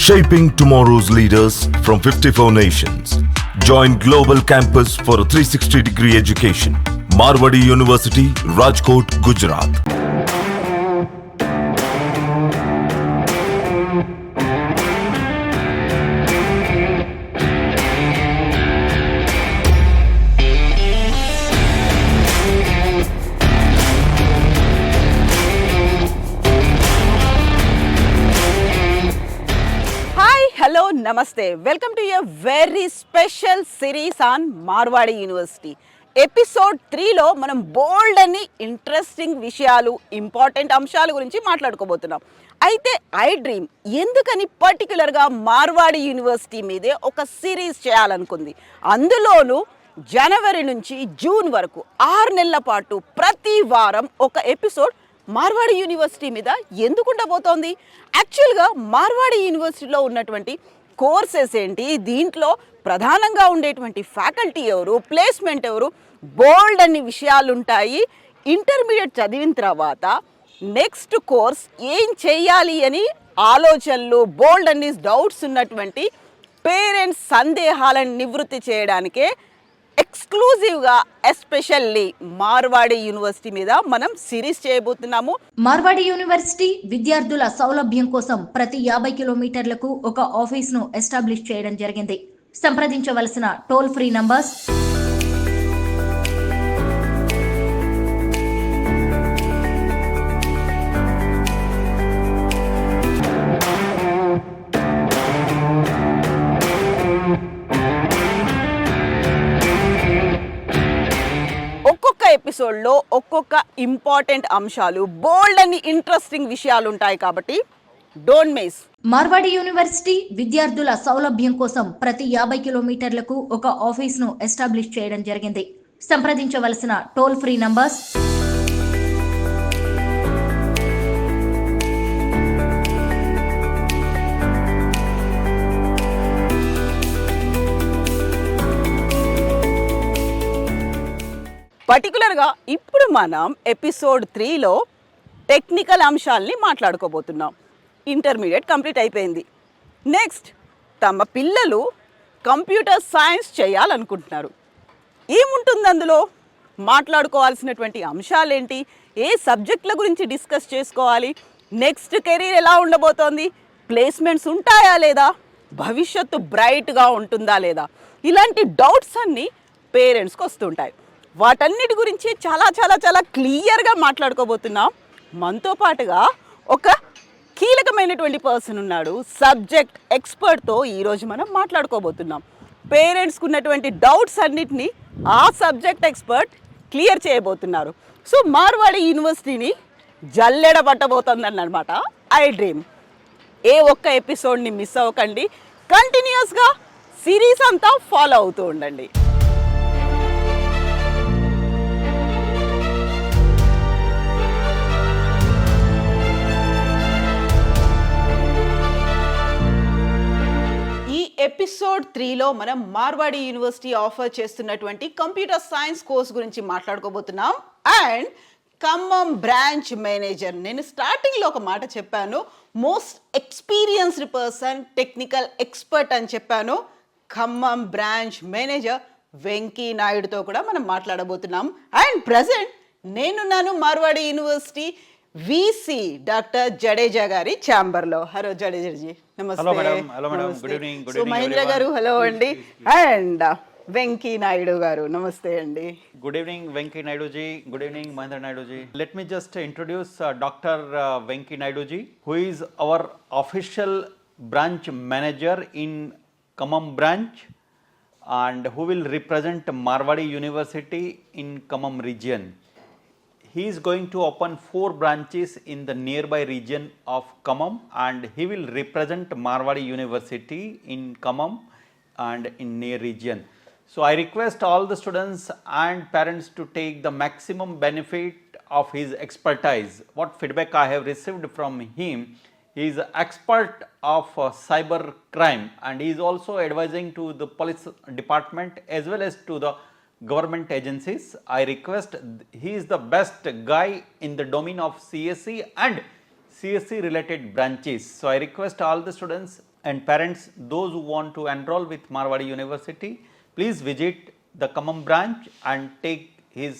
Shaping tomorrow's leaders from 54 nations. Join Global Campus for a 360-degree education. Marwadi University, Rajkot, Gujarat. Hello నమస్తే welcome to a very special series on Marwadi university. Episode 3లో మనం bold అని interesting విషయాలు, important అంశాల గురించి మాట్లాడుకోబోతున్నాం. అయితే I dream ఎందుకని పర్టికులర్గా మార్వాడి యూనివర్సిటీ మీదే ఒక సిరీస్ చేయాలనుకుంది. అందులోనూ జనవరి నుంచి జూన్ వరకు 6 నెలల పాటు ప్రతి వారం ఒక ఎపిసోడ్ మార్వాడి యూనివర్సిటీ మీద ఎందుకు ఉండబోతోంది. యాక్చువల్గా మార్వాడి యూనివర్సిటీలో ఉన్నటువంటి కోర్సెస్ ఏంటి, దీంట్లో ప్రధానంగా ఉండేటువంటి ఫ్యాకల్టీ ఎవరు, ప్లేస్మెంట్ ఎవరు, బోల్డ్ అన్ని విషయాలు ఉంటాయి. ఇంటర్మీడియట్ చదివిన తర్వాత నెక్స్ట్ కోర్స్ ఏం చేయాలి అని ఆలోచనలు, బోల్డ్ అన్ని డౌట్స్ ఉన్నటువంటి పేరెంట్స్ సందేహాలను నివృత్తి చేయడానికే ఎక్స్క్లూజివ్గా ఎస్పెషల్లీ మార్వాడి యూనివర్సిటీ మీద మనం సిరీస్ చేయబోతున్నాము. మార్వాడి యూనివర్సిటీ విద్యార్థుల సౌలభ్యం కోసం ప్రతి 50 కిలోమీటర్లకు ఒక ఆఫీస్ను ఎస్టాబ్లిష్ చేయడం జరిగింది. సంప్రదించవలసిన టోల్ ఫ్రీ నంబర్స్ ఎపిసోడ్లో ఒక్కొక్క ఇంపార్టెంట్ అంశాలు, బోల్డ్ అని ఇంట్రెస్టింగ్ విషయాలు ఉంటాయి కాబట్టి డోంట్ మిస్. మార్వాడి యూనివర్సిటీ విద్యార్థుల సౌలభ్యం కోసం ప్రతి 50 కిలోమీటర్లకు ఒక ఆఫీస్ను ఎస్టాబ్లిష్ చేయడం జరిగింది. సంప్రదించవలసిన టోల్ ఫ్రీ నంబర్స్ పర్టికులర్గా ఇప్పుడు మనం ఎపిసోడ్ 3లో టెక్నికల్ అంశాలని మాట్లాడుకోబోతున్నాం. ఇంటర్మీడియట్ కంప్లీట్ అయిపోయింది. నెక్స్ట్ తమ పిల్లలు కంప్యూటర్ సైన్స్ చేయాలనుకుంటున్నారు. ఏముంటుంది అందులో, మాట్లాడుకోవాల్సినటువంటి అంశాలేంటి, ఏ సబ్జెక్టుల గురించి డిస్కస్ చేసుకోవాలి, నెక్స్ట్ కెరీర్ ఎలా ఉండబోతోంది, ప్లేస్మెంట్స్ ఉంటాయా లేదా, భవిష్యత్తు బ్రైట్గా ఉంటుందా లేదా, ఇలాంటి డౌట్స్ అన్నీ పేరెంట్స్కి వస్తుంటాయి. వాటన్నిటి గురించి చాలా చాలా చాలా క్లియర్గా మాట్లాడుకోబోతున్నాం. మనతో పాటుగా ఒక కీలకమైనటువంటి పర్సన్ ఉన్నాడు, సబ్జెక్ట్ ఎక్స్పర్ట్తో ఈరోజు మనం మాట్లాడుకోబోతున్నాం. పేరెంట్స్కి ఉన్నటువంటి డౌట్స్ అన్నిటినీ ఆ సబ్జెక్ట్ ఎక్స్పర్ట్ క్లియర్ చేయబోతున్నారు. సో మార్వాడి యూనివర్సిటీని జల్లెడ పట్టబోతుందన్నమాట ఐ డ్రీమ్. ఏ ఒక్క ఎపిసోడ్ని మిస్ అవ్వకండి, కంటిన్యూస్గా సిరీస్ అంతా ఫాలో అవుతూ ఉండండి. ఎపిసోడ్ 3లో మనం మార్వాడి యూనివర్సిటీ ఆఫర్ చేస్తున్నటువంటి కంప్యూటర్ సైన్స్ కోర్స్ గురించి మాట్లాడుకోబోతున్నాం. అండ్ ఖమ్మం బ్రాంచ్ మేనేజర్, నేను స్టార్టింగ్లో ఒక మాట చెప్పాను, most experienced person, technical expert అని చెప్పాను. ఖమ్మం బ్రాంచ్ మేనేజర్ వెంకీ నాయుడుతో కూడా మనం మాట్లాడబోతున్నాం. అండ్ ప్రజెంట్ నేనున్నాను Marwadi university VC doctor Jadeja గారి ఛాంబర్లో. హలో జడేజాజీ, నమస్తే. సో మహేంద్ర గారు హలో అండి, అండ్ వెంకీ నాయుడు గారు నమస్తే అండి. Good evening Venky Naidu ji. Good evening Mahendra Naidu ji. Let me just introduce doctor Venky Naidu ji, who is our official branch manager in Khammam branch and who will represent Marwadi University in Khmmam region. He is going to open 4 branches in the nearby region of Khmmam, and he will represent Marwadi University in Khmmam and in near region. So I request all the students and parents to take the maximum benefit of his expertise. What feedback I have received from him, he is expert of cyber crime, and he is also advising to the police department as well as to the government agencies. I request, he is the best guy in the domain of CSE and CSE related branches. So I request all the students and parents, those who want to enroll with Marwadi University, please visit the Khammam branch and take his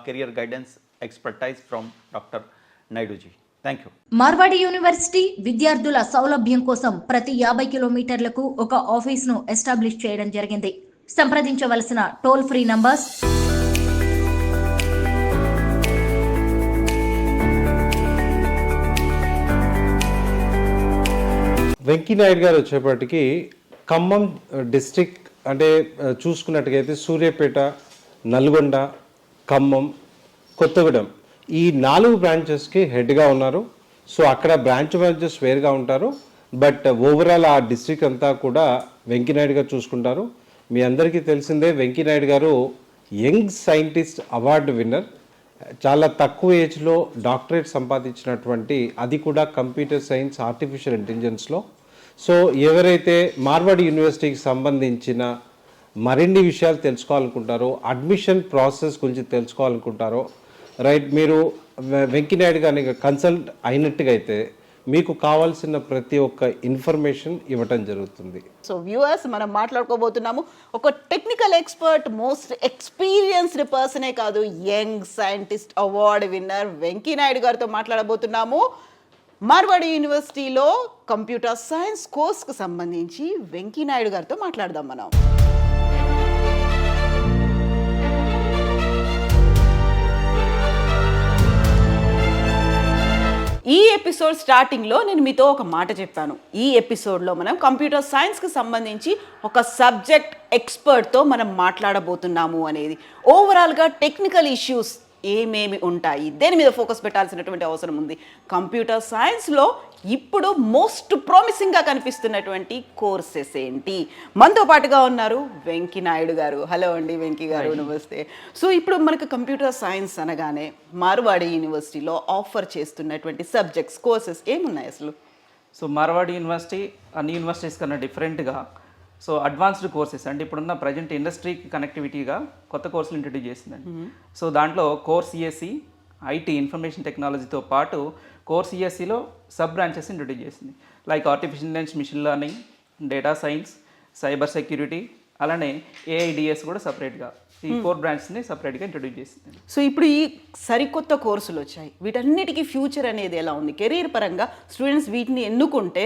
career guidance expertise from Dr. Naidu ji. Thank you. Marwadi university విద్యార్థుల సౌలభ్యం కోసం ప్రతి 50 కిలోమీటర్లకు ఒక ఆఫీస్ను establish చేయడం జరిగింది. సంప్రదించవలసిన toll free numbers వెంకీనాయుడు గారు వచ్చేప్పటికి ఖమ్మం డిస్ట్రిక్ట్ అంటే చూసుకున్నట్టుగైతే సూర్యాపేట, నల్గొండ, ఖమ్మం, కొత్తగూడెం ఈ 4 బ్రాంచెస్కి హెడ్గా ఉన్నారు. సో అక్కడ బ్రాంచెస్ వేరుగా ఉంటారు, బట్ ఓవరాల్ ఆ డిస్ట్రిక్ట్ అంతా కూడా వెంకీనాయుడు గారు చూసుకుంటారు. మీ అందరికీ తెలిసిందే వెంకీనాయుడు గారు యంగ్ సైంటిస్ట్ అవార్డు విన్నర్. చాలా తక్కువ ఏజ్లో డాక్టరేట్ సంపాదించినటువంటి, అది కూడా కంప్యూటర్ సైన్స్, ఆర్టిఫిషియల్ ఇంటెలిజెన్స్లో. సో ఎవరైతే మార్వాడి యూనివర్సిటీకి సంబంధించిన మరిన్ని విషయాలు తెలుసుకోవాలనుకుంటారో, అడ్మిషన్ ప్రాసెస్ గురించి తెలుసుకోవాలనుకుంటారో, రైట్, మీరు వెంకీనాయుడు గారిని కన్సల్ట్ అయినట్టుగా అయితే మీకు కావాల్సిన ప్రతి ఒక్క ఇన్ఫర్మేషన్ ఇవ్వటం జరుగుతుంది. సో వ్యూవర్స్, మనం మాట్లాడుకోబోతున్నాము ఒక టెక్నికల్ ఎక్స్పర్ట్, మోస్ట్ ఎక్స్పీరియన్స్డ్ పర్సనే కాదు, యంగ్ సైంటిస్ట్ అవార్డు విన్నర్ వెంకీనాయుడు గారితో మాట్లాడబోతున్నాము. మార్వాడి యూనివర్సిటీలో కంప్యూటర్ సైన్స్ కోర్స్కు సంబంధించి వెంకీనాయుడు గారితో మాట్లాడదాం మనం. ఈ ఎపిసోడ్ స్టార్టింగ్లో నేను మీతో ఒక మాట చెప్పాను. ఈ ఎపిసోడ్లో మనం కంప్యూటర్ సైన్స్కి సంబంధించి ఒక సబ్జెక్ట్ ఎక్స్పర్ట్తో మనం మాట్లాడబోతున్నాము అనేది. ఓవరాల్గా టెక్నికల్ ఇష్యూస్ ఏమేమి ఉంటాయి, దేని మీద ఫోకస్ పెట్టాల్సినటువంటి అవసరం ఉంది. కంప్యూటర్ సైన్స్లో ఇప్పుడు మోస్ట్ ప్రామిసింగ్గా కనిపిస్తున్నటువంటి కోర్సెస్ ఏంటి? మనతో పాటుగా ఉన్నారు వెంకీనాయుడు గారు. హలో అండి వెంకీ గారు, నమస్తే. సో ఇప్పుడు మనకు కంప్యూటర్ సైన్స్ అనగానే మార్వాడి యూనివర్సిటీలో ఆఫర్ చేస్తున్నటువంటి సబ్జెక్ట్స్, కోర్సెస్ ఏమున్నాయి అసలు? సో మార్వాడి యూనివర్సిటీ అన్ని యూనివర్సిటీస్ కన్నా డిఫరెంట్గా సో అడ్వాన్స్డ్ కోర్సెస్ అంటే ఇప్పుడున్న ప్రజెంట్ ఇండస్ట్రీకి కనెక్టివిటీగా కొత్త కోర్సులు ఇంట్రడ్యూస్ చేసిందండి. సో దాంట్లో కోర్ సిఎస్సి, ఐటీ, ఇన్ఫర్మేషన్ టెక్నాలజీతో పాటు కోర్ సిఎస్సిలో సబ్ బ్రాంచెస్ ఇంట్రడ్యూస్ చేసింది. Like artificial intelligence, machine learning, data science, cyber security, అలానే ఏఐడిఎస్ కూడా సపరేట్గా ఈ 4 బ్రాంచెస్ని సపరేట్గా ఇంట్రడ్యూస్ చేసింది. సో ఇప్పుడు ఈ సరికొత్త కోర్సులు వచ్చాయి, వీటన్నిటికీ ఫ్యూచర్ అనేది ఎలా ఉంది? కెరీర్ పరంగా స్టూడెంట్స్ వీటిని ఎన్నుకుంటే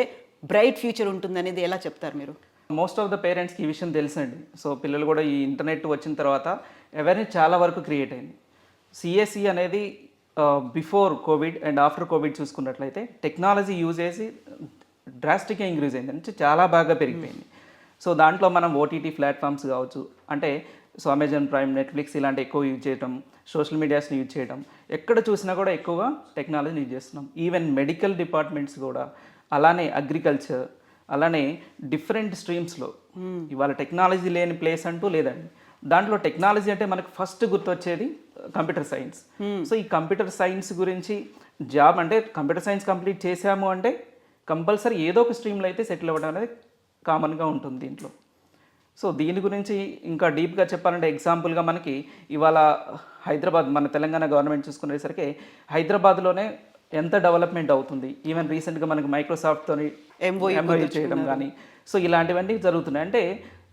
బ్రైట్ ఫ్యూచర్ ఉంటుంది అనేది ఎలా చెప్తారు మీరు? మోస్ట్ ఆఫ్ ద పేరెంట్స్కి ఈ విషయం తెలుసండి. సో పిల్లలు కూడా ఈ ఇంటర్నెట్ వచ్చిన తర్వాత అవేర్నెస్ చాలా వరకు క్రియేట్ అయింది. సిఎస్సి అనేది before Covid and after Covid చూసుకున్నట్లయితే టెక్నాలజీ యూజేజ్ డ్రాస్టిక్గా ఇంక్రీజ్ అయింది, అంటే చాలా బాగా పెరిగిపోయింది. సో దాంట్లో మనం ఓటీటీ ప్లాట్ఫామ్స్ కావచ్చు, అంటే సో అమెజాన్ ప్రైమ్, నెట్ఫ్లిక్స్ ఇలాంటి ఎక్కువ యూజ్ చేయడం, సోషల్ మీడియాస్ని యూజ్ చేయడం, ఎక్కడ చూసినా కూడా ఎక్కువగా టెక్నాలజీని యూజ్ చేస్తున్నాం. ఈవెన్ మెడికల్ డిపార్ట్మెంట్స్ కూడా, అలానే అగ్రికల్చర్, అలానే డిఫరెంట్ స్ట్రీమ్స్లో ఇవాళ టెక్నాలజీ లేని ప్లేస్ అంటూ లేదండి. దాంట్లో టెక్నాలజీ అంటే మనకు ఫస్ట్ గుర్తొచ్చేది కంప్యూటర్ సైన్స్. సో ఈ కంప్యూటర్ సైన్స్ గురించి జాబ్ అంటే కంప్యూటర్ సైన్స్ కంప్లీట్ చేసాము అంటే కంపల్సరీ ఏదో ఒక స్ట్రీమ్లో అయితే సెటిల్ అవ్వడం అనేది కామన్గా ఉంటుంది దీంట్లో. సో దీని గురించి ఇంకా డీప్గా చెప్పాలంటే ఎగ్జాంపుల్గా మనకి ఇవాళ హైదరాబాద్, మన తెలంగాణ గవర్నమెంట్ చూసుకునేసరికి హైదరాబాద్లోనే ఎంత డెవలప్మెంట్ అవుతుంది. ఈవెన్ రీసెంట్గా మనకి మైక్రోసాఫ్ట్తో ఎంఓయూ చేయడం కానీ, సో ఇలాంటివన్నీ జరుగుతున్నాయి. అంటే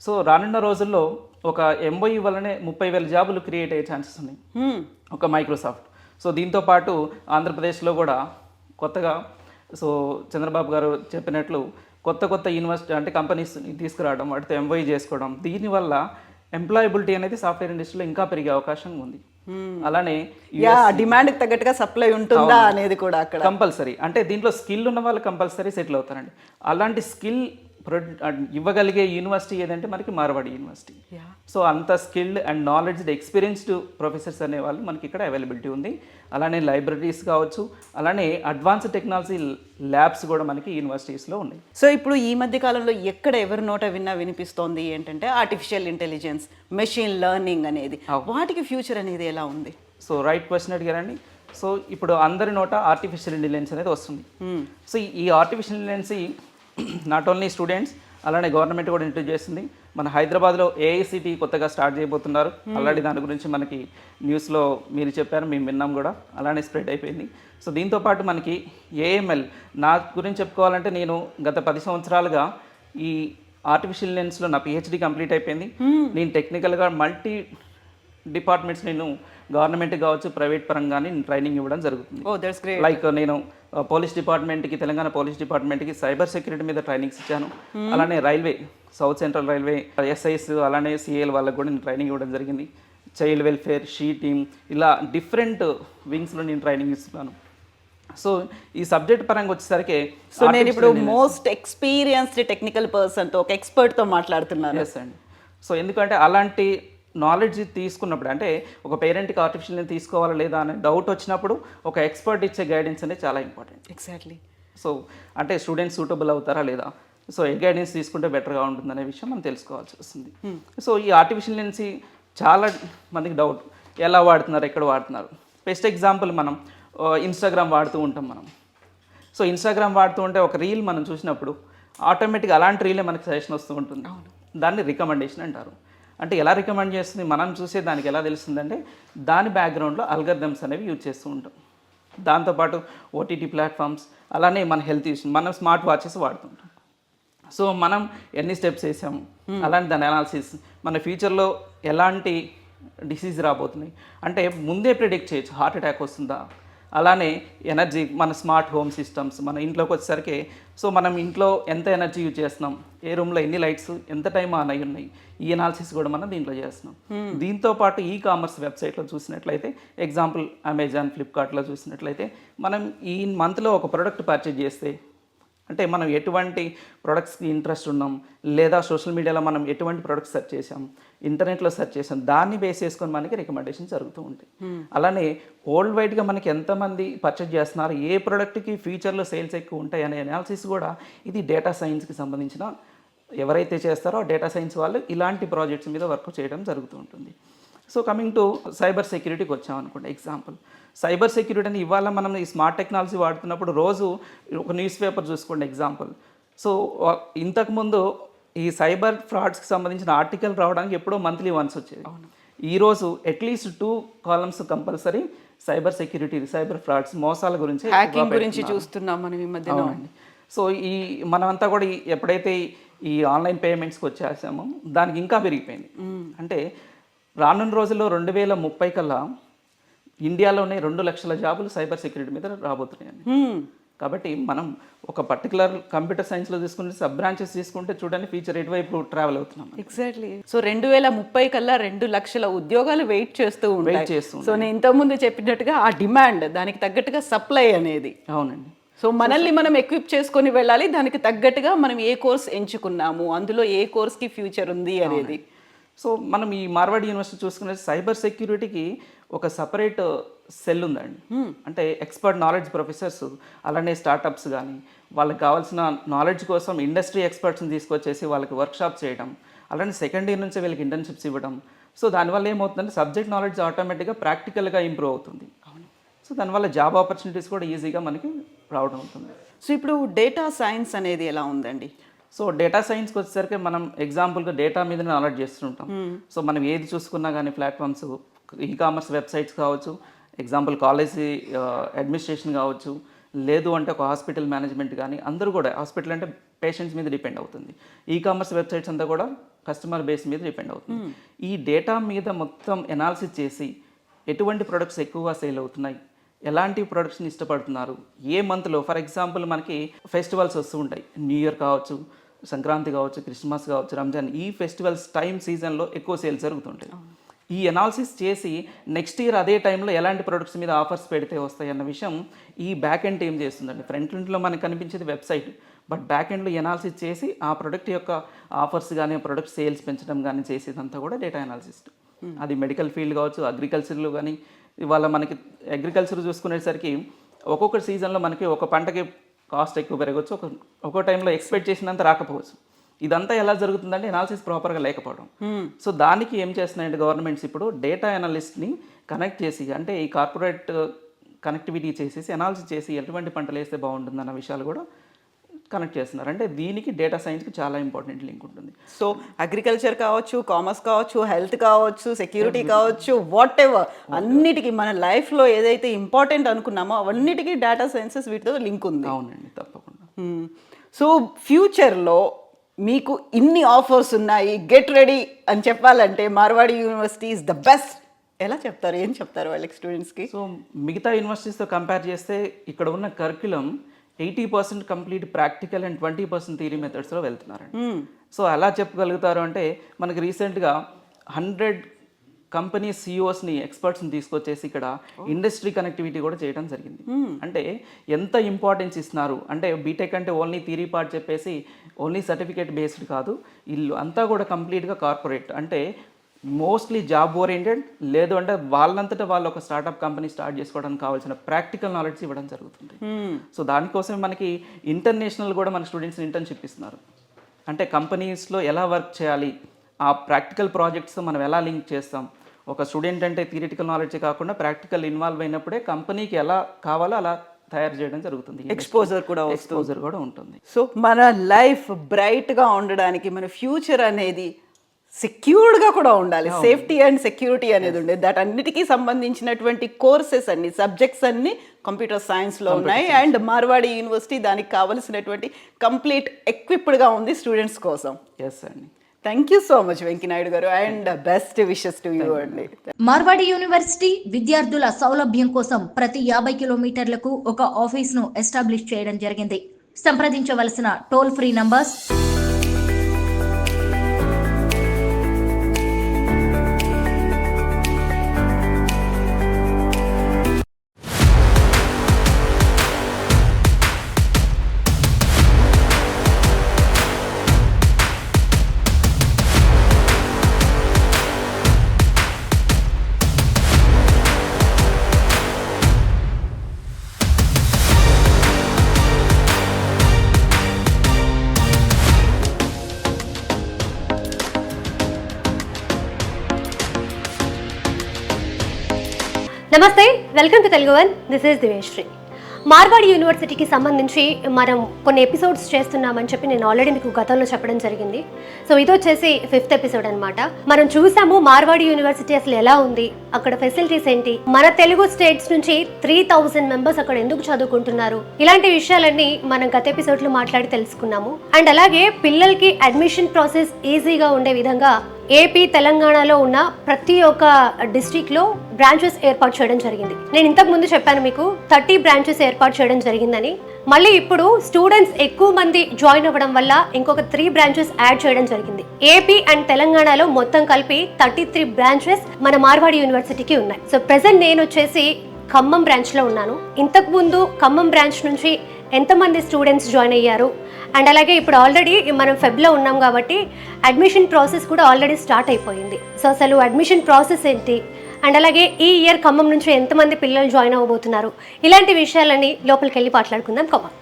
సో రానున్న రోజుల్లో ఒక ఎంఓయూ వల్లనే 30,000 జాబులు క్రియేట్ అయ్యే ఛాన్సెస్ ఉన్నాయి ఒక మైక్రోసాఫ్ట్. సో దీంతో పాటు ఆంధ్రప్రదేశ్లో కూడా కొత్తగా సో చంద్రబాబు గారు చెప్పినట్లు కొత్త యూనివర్సిటీ అంటే కంపెనీస్ని తీసుకురావడం, వాటితో ఎంఓయూ చేసుకోవడం, దీనివల్ల ఎంప్లాయబిలిటీ అనేది సాఫ్ట్వేర్ ఇండస్ట్రీలో ఇంకా పెరిగే అవకాశం ఉంది. అలానే డిమాండ్ తగ్గట్టుగా సప్లై ఉంటుందా అనేది కూడా అక్కడ కంపల్సరీ. అంటే దీంట్లో స్కిల్ ఉన్న వాళ్ళు కంపల్సరీ సెటిల్ అవుతారండి. అలాంటి స్కిల్ ఇవ్వగలిగే యూనివర్సిటీ ఏదంటే మనకి మార్వాడి యూనివర్సిటీ. సో అంత skilled and knowledged experienced professors అనే వాళ్ళు మనకి ఇక్కడ అవైలబిలిటీ ఉంది. అలానే లైబ్రరీస్ కావచ్చు, అలానే అడ్వాన్స్డ్ టెక్నాలజీ ల్యాబ్స్ కూడా మనకి యూనివర్సిటీస్లో ఉన్నాయి. సో ఇప్పుడు ఈ మధ్య కాలంలో ఎక్కడ ఎవరి నోట వినిపిస్తోంది ఏంటంటే ఆర్టిఫిషియల్ ఇంటెలిజెన్స్, మెషిన్ లెర్నింగ్ అనేది, వాటికి ఫ్యూచర్ అనేది ఎలా ఉంది? సో రైట్ క్వశ్చన్ అడిగారండి. సో ఇప్పుడు అందరి నోట ఆర్టిఫిషియల్ ఇంటెలిజెన్స్ అనేది వస్తుంది. సో ఈ artificial intelligence not only students, అలానే గవర్నమెంట్ కూడా ఇంట్రడ్యూస్ చేస్తుంది. మన హైదరాబాద్లో ఏఐసిటీ కొత్తగా స్టార్ట్ చేయబోతున్నారు. ఆల్రెడీ దాని గురించి మనకి న్యూస్లో మీరు చెప్పారు, మేము విన్నాం కూడా, అలానే స్ప్రెడ్ అయిపోయింది. సో దీంతోపాటు మనకి ఏఎంఎల్, నా గురించి చెప్పుకోవాలంటే నేను గత 10 సంవత్సరాలుగా ఈ ఆర్టిఫిషియల్ ఇంటెలిజెన్స్లో నా పిహెచ్డి కంప్లీట్ అయిపోయింది. నేను టెక్నికల్గా మల్టీ డిపార్ట్మెంట్స్ నేను గవర్నమెంట్ కావచ్చు ప్రైవేట్ పరంగా నేను ట్రైనింగ్ ఇవ్వడం జరుగుతుంది. Oh that's great. లైక్ నేను పోలీస్ డిపార్ట్మెంట్కి, తెలంగాణ పోలీస్ డిపార్ట్మెంట్కి సైబర్ సెక్యూరిటీ మీద ట్రైనింగ్స్ ఇచ్చాను. అలానే railway, south central railway SIs, అలానే సిఏఎల్ వాళ్ళకి కూడా నేను ట్రైనింగ్ ఇవ్వడం జరిగింది. చైల్డ్ వెల్ఫేర్, షీ టీమ్, ఇలా డిఫరెంట్ వింగ్స్లో నేను ట్రైనింగ్ ఇస్తున్నాను. సో ఈ సబ్జెక్ట్ పరంగా వచ్చేసరికి సో నేను ఇప్పుడు మోస్ట్ ఎక్స్పీరియన్స్డ్ టెక్నికల్ పర్సన్తో, ఒక ఎక్స్పర్ట్తో మాట్లాడుతున్నాను. ఎస్ అండి. సో ఎందుకంటే అలాంటి నాలెడ్జ్ తీసుకున్నప్పుడు, అంటే ఒక పేరెంట్కి ఆర్టిఫిషియల్ని తీసుకోవాలా లేదా అనే డౌట్ వచ్చినప్పుడు ఒక ఎక్స్పర్ట్ ఇచ్చే గైడెన్స్ అనేది చాలా ఇంపార్టెంట్. ఎగ్జాక్ట్లీ. సో అంటే స్టూడెంట్స్ సూటబుల్ అవుతారా లేదా, సో ఏ గైడెన్స్ తీసుకుంటే బెటర్గా ఉంటుందనే విషయం మనం తెలుసుకోవాల్సి వస్తుంది. సో ఈ ఆర్టిఫిషియల్ ఇంటెలిజెన్స్ చాలా మందికి డౌట్, ఎలా వాడుతున్నారు, ఎక్కడ వాడుతున్నారు. బెస్ట్ ఎగ్జాంపుల్ మనం ఇన్స్టాగ్రామ్ వాడుతూ ఉంటాం మనం. సో ఇన్స్టాగ్రామ్ వాడుతూ ఉంటే ఒక రీల్ మనం చూసినప్పుడు ఆటోమేటిక్గా అలాంటి రీలే మనకి సజెషన్ వస్తూ ఉంటుంది. దాన్ని రికమెండేషన్ అంటారు. అంటే ఎలా రికమెండ్ చేస్తుంది, మనం చూసే దానికి ఎలా తెలుస్తుందంటే దాని బ్యాక్గ్రౌండ్లో అల్గరిథమ్స్ అనేవి యూజ్ చేస్తూ ఉంటాం. దాంతోపాటు ఓటీటీ ప్లాట్ఫామ్స్, అలానే మన హెల్త్ ఇష్యూ, మనం స్మార్ట్ వాచెస్ వాడుతుంటాం. సో మనం ఎన్ని స్టెప్స్ వేసాము, అలాంటి దాని అనాలిసిస్, మన ఫ్యూచర్లో ఎలాంటి డిసీజ్ రాబోతున్నాయి అంటే ముందే ప్రిడిక్ట్ చేయొచ్చు. హార్ట్ అటాక్ వస్తుందా, అలానే ఎనర్జీ, మన స్మార్ట్ హోమ్ సిస్టమ్స్, మన ఇంట్లోకి వచ్చేసరికి సో మనం ఇంట్లో ఎంత ఎనర్జీ యూజ్ చేస్తున్నాం, ఏ రూమ్లో ఎన్ని లైట్స్, ఎంత టైం ఆన్ అయి ఉన్నాయి, ఈ అనాలిసిస్ కూడా మనం దీంట్లో చేస్తున్నాం. దీంతో పాటు ఈ కామర్స్ వెబ్సైట్లో చూసినట్లయితే, ఎగ్జాంపుల్ అమెజాన్, ఫ్లిప్కార్ట్లో చూసినట్లయితే, మనం ఈ మంత్లో ఒక ప్రోడక్ట్ పర్చేజ్ చేస్తే, అంటే మనం ఎటువంటి ప్రొడక్ట్స్కి ఇంట్రెస్ట్ ఉన్నాం, లేదా సోషల్ మీడియాలో మనం ఎటువంటి ప్రొడక్ట్స్ సెర్చ్ చేసాం, ఇంటర్నెట్లో సెర్చ్ చేసాం, దాన్ని బేస్ చేసుకొని మనకి రికమెండేషన్ జరుగుతూ ఉంటాయి. అలానే వరల్డ్ వైడ్గా మనకి ఎంతమంది పర్చేజ్ చేస్తున్నారు, ఏ ప్రోడక్ట్కి ఫ్యూచర్లో సేల్స్ ఎక్కువ ఉంటాయి అనే అనాలిసిస్ కూడా ఇది డేటా సైన్స్కి సంబంధించిన ఎవరైతే చేస్తారో డేటా సైన్స్ వాళ్ళు ఇలాంటి ప్రాజెక్ట్స్ మీద వర్క్ చేయడం జరుగుతూ ఉంటుంది. సో కమింగ్ టు సైబర్ సెక్యూరిటీకి వచ్చామనుకోండి. ఎగ్జాంపుల్ సైబర్ సెక్యూరిటీ అని ఇవాళ మనం ఈ స్మార్ట్ టెక్నాలజీ వాడుతున్నప్పుడు రోజు ఒక న్యూస్ పేపర్ చూసుకోండి ఎగ్జాంపుల్. సో ఇంతకుముందు ఈ సైబర్ ఫ్రాడ్స్కి సంబంధించిన ఆర్టికల్ రావడానికి ఎప్పుడో మంత్లీ వన్స్ వచ్చేది. ఈరోజు at least 2 columns compulsory cyber security, cyber frauds, మోసాల గురించి, హ్యాకింగ్ గురించి చూస్తున్నాం మనం ఈ మధ్యన. సో ఈ మనమంతా కూడా ఎప్పుడైతే ఈ ఆన్లైన్ పేమెంట్స్కి వచ్చేసామో దానికి ఇంకా పెరిగిపోయింది. అంటే రానున్న రోజుల్లో 2030 కల్లా ఇండియాలోనే 2 లక్షల జాబులు సైబర్ సెక్యూరిటీ మీద రాబోతున్నాయండి. కాబట్టి మనం ఒక పర్టికులర్ కంప్యూటర్ సైన్స్లో తీసుకుంటే, సబ్ బ్రాంచెస్ తీసుకుంటే చూడండి ఫ్యూచర్ ఎటువైపు ట్రావెల్ అవుతున్నాం. ఎగ్జాక్ట్లీ. సో 2030 కల్లా 2 లక్షల ఉద్యోగాలు వెయిట్ చేస్తూ ఉంటాయి. సో నేను ఇంతకుముందు చెప్పినట్టుగా ఆ డిమాండ్, దానికి తగ్గట్టుగా సప్లై అనేది. అవునండి. సో మనల్ని మనం ఎక్విప్ చేసుకొని వెళ్ళాలి, దానికి తగ్గట్టుగా మనం ఏ కోర్స్ ఎంచుకున్నాము, అందులో ఏ కోర్స్కి ఫ్యూచర్ ఉంది అనేది. సో మనం ఈ మార్వాడి యూనివర్సిటీ చూసుకునే సైబర్ సెక్యూరిటీకి ఒక సపరేట్ సెల్ ఉందండి. అంటే ఎక్స్పర్ట్ నాలెడ్జ్ ప్రొఫెసర్స్, అలానే స్టార్టప్స్ కానీ వాళ్ళకి కావాల్సిన నాలెడ్జ్ కోసం ఇండస్ట్రీ ఎక్స్పర్ట్స్ని తీసుకొచ్చేసి వాళ్ళకి వర్క్షాప్ చేయడం, అలానే సెకండ్ ఇయర్ నుంచి వీళ్ళకి ఇంటర్న్షిప్స్ ఇవ్వడం. సో దానివల్ల ఏమవుతుందంటే సబ్జెక్ట్ నాలెడ్జ్ ఆటోమేటిక్గా ప్రాక్టికల్గా ఇంప్రూవ్ అవుతుంది. సో దానివల్ల జాబ్ ఆపర్చునిటీస్ కూడా ఈజీగా మనకి రావడం అవుతుంది. సో ఇప్పుడు డేటా సైన్స్ అనేది ఎలా ఉందండి? సో డేటా సైన్స్కి వచ్చేసరికి మనం ఎగ్జాంపుల్గా డేటా మీద నాలెడ్జ్ చేస్తుంటాం. సో మనం ఏది చూసుకున్నా కానీ ప్లాట్ఫామ్స్, ఈ కామర్స్ వెబ్సైట్స్ కావచ్చు, ఎగ్జాంపుల్ కాలేజీ అడ్మినిస్ట్రేషన్ కావచ్చు, లేదు అంటే ఒక హాస్పిటల్ మేనేజ్మెంట్ కానీ, అందరూ కూడా హాస్పిటల్ అంటే పేషెంట్స్ మీద డిపెండ్ అవుతుంది. ఈ కామర్స్ వెబ్సైట్స్ అంతా కూడా కస్టమర్ బేస్ మీద డిపెండ్ అవుతుంది. ఈ డేటా మీద మొత్తం ఎనాలిసిస్ చేసి ఎటువంటి ప్రొడక్ట్స్ ఎక్కువగా సేల్ అవుతున్నాయి, ఎలాంటి ప్రొడక్ట్స్ని ఇష్టపడుతున్నారు, ఏ మంత్లో, ఫర్ ఎగ్జాంపుల్ మనకి ఫెస్టివల్స్ వస్తూ ఉంటాయి, న్యూ ఇయర్ కావచ్చు, సంక్రాంతి కావచ్చు, క్రిస్మస్ కావచ్చు, రంజాన్, ఈ ఫెస్టివల్స్ టైం సీజన్లో ఎక్కువ సేల్స్ జరుగుతుంటాయి. ఈ అనాలిసిస్ చేసి నెక్స్ట్ ఇయర్ అదే టైంలో ఎలాంటి ప్రొడక్ట్స్ మీద ఆఫర్స్ పెడితే వస్తాయి అన్న విషయం ఈ బ్యాక్ ఎండ్ ఏం చేస్తుందండి. ఫ్రంట్ ఎండ్లో మనకు కనిపించేది వెబ్సైట్, బట్ బ్యాక్ ఎండ్లో ఎనాలిసిస్ చేసి ఆ ప్రొడక్ట్ యొక్క ఆఫర్స్ కానీ, ప్రొడక్ట్ సేల్స్ పెంచడం కానీ చేసేదంతా కూడా డేటా అనాలిసిస్. అది మెడికల్ ఫీల్డ్ కావచ్చు, అగ్రికల్చర్లో కానీ. ఇవాళ మనకి అగ్రికల్చర్ చూసుకునేసరికి ఒక్కొక్క సీజన్లో మనకి ఒక పంటకి కాస్ట్ ఎక్కువ పెరగవచ్చు, ఒక్కో టైంలో ఎక్స్పెక్ట్ చేసినంత రాకపోవచ్చు. ఇదంతా ఎలా జరుగుతుందంటే అనాలిసిస్ ప్రాపర్గా లేకపోవడం. సో దానికి ఏం చేస్తున్నాయంటే గవర్నమెంట్స్ ఇప్పుడు డేటా అనలిస్ట్ని కనెక్ట్ చేసి, అంటే ఈ కార్పొరేట్ కనెక్టివిటీ చేసేసి అనాలిసిస్ చేసి ఎటువంటి పంటలు వేస్తే బాగుంటుందన్న విషయాలు కూడా కనెక్ట్ చేస్తున్నారు. అంటే దీనికి డేటా సైన్స్కి చాలా ఇంపార్టెంట్ లింక్ ఉంటుంది. సో అగ్రికల్చర్ కావచ్చు, కామర్స్ కావచ్చు, హెల్త్ కావచ్చు, సెక్యూరిటీ కావచ్చు, వాట్ ఎవర్, అన్నిటికీ మన లైఫ్లో ఏదైతే ఇంపార్టెంట్ అనుకున్నామో అవన్నిటికీ డేటా సైన్సెస్ వీటితో లింక్ ఉంది. అవునండి, తప్పకుండా. సో ఫ్యూచర్లో మీకు ఇన్ని ఆఫర్స్ ఉన్నాయి, గెట్ రెడీ అని చెప్పాలంటే Marwadi university is the best, ఎలా చెప్తారు, ఏం చెప్తారు వాళ్ళకి, స్టూడెంట్స్కి? సో మిగతా యూనివర్సిటీస్తో కంపేర్ చేస్తే ఇక్కడ ఉన్న curriculum 80% complete practical and 20% theory మెథడ్స్లో వెళ్తున్నారండి. సో అలా చెప్పగలుగుతారు అంటే మనకి రీసెంట్గా 100 కంపెనీ సిఇఓస్ని ఎక్స్పర్ట్స్ని తీసుకొచ్చేసి ఇక్కడ ఇండస్ట్రీ కనెక్టివిటీ కూడా చేయడం జరిగింది. అంటే ఎంత ఇంపార్టెన్స్ ఇస్తున్నారు అంటే బీటెక్ అంటే ఓన్లీ థియరీ పార్ట్ చెప్పేసి ఓన్లీ సర్టిఫికేట్ బేస్డ్ కాదు, వీళ్ళు అంతా కూడా కంప్లీట్గా కార్పొరేట్ అంటే మోస్ట్లీ జాబ్ ఓరియంటెడ్, లేదు అంటే వాళ్ళంతటా వాళ్ళు ఒక స్టార్ట్అప్ కంపెనీ స్టార్ట్ చేసుకోవడానికి కావాల్సిన ప్రాక్టికల్ నాలెడ్జ్ ఇవ్వడం జరుగుతుంది. సో దానికోసం మనకి ఇంటర్నేషనల్ కూడా మన స్టూడెంట్స్ని ఇంటర్న్షిప్ ఇస్తున్నారు. అంటే కంపెనీస్లో ఎలా వర్క్ చేయాలి, ఆ ప్రాక్టికల్ ప్రాజెక్ట్స్ మనం ఎలా లింక్ చేస్తాం, ఒక స్టూడెంట్ అంటే థియరిటికల్ నాలెడ్జ్ కాకుండా ప్రాక్టికల్ ఇన్వాల్వ్ అయినప్పుడే కంపెనీకి ఎలా కావాలో అలా తయారు చేయడం జరుగుతుంది. ఎక్స్పోజర్ కూడా ఉంటుంది. సో మన లైఫ్ బ్రైట్గా ఉండడానికి, మన ఫ్యూచర్ అనేది సెక్యూర్డ్గా కూడా ఉండాలి, సేఫ్టీ అండ్ సెక్యూరిటీ అనేది ఉండేది. దట్ అన్నిటికీ సంబంధించినటువంటి కోర్సెస్ అన్ని, సబ్జెక్ట్స్ అన్ని కంప్యూటర్ సైన్స్లో ఉన్నాయి. అండ్ మార్వాడి యూనివర్సిటీ దానికి కావలసినటువంటి కంప్లీట్ ఎక్విప్డ్గా ఉంది స్టూడెంట్స్ కోసం. ఎస్ అండి. Thank you so much Venky Naidu గారు, and best wishes to you అండి. మార్వాడి యూనివర్సిటీ విద్యార్థుల సౌలభ్యం కోసం ప్రతి 50 కిలోమీటర్లకు ఒక ఆఫీస్ను ఎస్టాబ్లిష్ చేయడం జరిగింది. సంప్రదించవలసిన టోల్ ఫ్రీ నంబర్స్ నమస్తే, welcome to Telugu one. This is Diveshri. Marwadi యూనివర్సిటీకి సంబంధించి మనం కొన్ని ఎపిసోడ్స్ చేస్తున్నామని చెప్పి నేను ఆల్రెడీ మీకు గతంలో చెప్పడం జరిగింది. సో ఇది వచ్చేసి 5th ఎపిసోడ్ అనమాట. మనం చూసాము మార్వాడి యూనివర్సిటీ అసలు ఎలా ఉంది, అక్కడ ఫెసిలిటీస్ ఏంటి, మన తెలుగు స్టేట్స్ నుంచి 3000 మెంబర్స్ అక్కడ ఎందుకు చదువుకుంటున్నారు, ఇలాంటి విషయాలన్నీ మనం గత ఎపిసోడ్లో మాట్లాడి తెలుసుకున్నాము. అండ్ అలాగే పిల్లలకి అడ్మిషన్ ప్రాసెస్ ఈజీగా ఉండే విధంగా ఏపీ తెలంగాణలో ఉన్న ప్రతి ఒక్క డిస్ట్రిక్ట్లో బ్రాంచెస్ ఏర్పాటు చేయడం జరిగింది. నేను ఇంతకు ముందు చెప్పాను మీకు 30 బ్రాంచెస్ ఏర్పాటు చేయడం జరిగిందని. మళ్ళీ ఇప్పుడు స్టూడెంట్స్ ఎక్కువ మంది జాయిన్ అవ్వడం వల్ల ఇంకొక 3 బ్రాంచెస్ యాడ్ చేయడం జరిగింది. ఏపీ అండ్ తెలంగాణలో మొత్తం కలిపి 33 బ్రాంచెస్ మన మార్వాడి యూనివర్సిటీకి ఉన్నాయి. సో ప్రెసెంట్ నేను వచ్చేసి ఖమ్మం బ్రాంచ్లో ఉన్నాను. ఇంతకు ముందు ఖమ్మం బ్రాంచ్ నుంచి ఎంతమంది స్టూడెంట్స్ జాయిన్ అయ్యారు, అండ్ అలాగే ఇప్పుడు ఆల్రెడీ మనం ఫెబ్లో ఉన్నాం కాబట్టి అడ్మిషన్ ప్రాసెస్ కూడా ఆల్రెడీ స్టార్ట్ అయిపోయింది. సో అసలు అడ్మిషన్ ప్రాసెస్ ఏంటి, అండ్ అలాగే ఈ ఇయర్ ఖమ్మం నుంచి ఎంతమంది పిల్లలు జాయిన్ అవ్వబోతున్నారు, ఇలాంటి విషయాలన్నీ లోపలికి వెళ్ళి మాట్లాడుకుందాం. ఖమ్మం